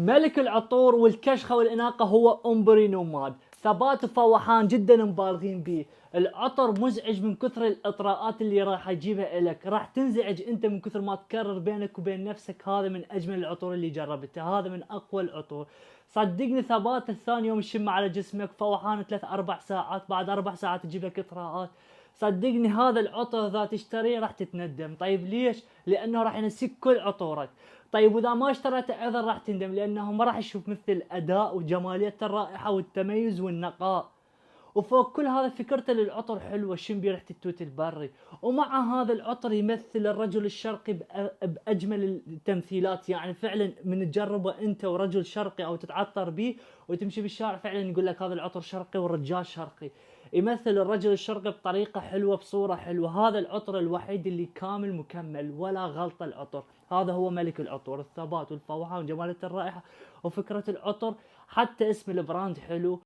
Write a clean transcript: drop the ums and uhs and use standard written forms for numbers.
ملك العطور والكشخة والإناقة هو أمبري نوماد، ثبات وفوحان جدا مبالغين بيه. العطر مزعج من كثر الإطراءات اللي راح يجيبها إلك، راح تنزعج أنت من كثر ما تكرر بينك وبين نفسك. هذا من أجمل العطور اللي جربتها، هذا من أقوى العطور. صدقني ثبات الثاني يوم تشمه على جسمك، فوحان 3-4 ساعات، بعد 4 ساعات تجيب لك إطراءات. صدقني هذا العطر إذا تشتريه راح تتندم. طيب ليش؟ لأنه راح ينسيك كل عطورك. طيب واذا ما اشتريته ايضا راح تندم، لانه ما راح يشوف مثل الاداء وجمالية الرائحة والتميز والنقاء. وفوق كل هذا فكرته للعطر حلوة، شم بريحة التوت البري. ومع هذا العطر يمثل الرجل الشرقي بأجمل التمثيلات. يعني فعلا من تجربه انت ورجل شرقي او تتعطر به وتمشي بالشارع، فعلا يقول لك هذا العطر شرقي والرجال شرقي. يمثل الرجل الشرقي بطريقة حلوة، بصورة حلوة. هذا العطر الوحيد اللي كامل مكمل ولا غلطة العطر. هذا هو ملك العطور، الثبات والفوحان وجمالية الرائحة وفكرة العطر. حتى اسم البراند حلو.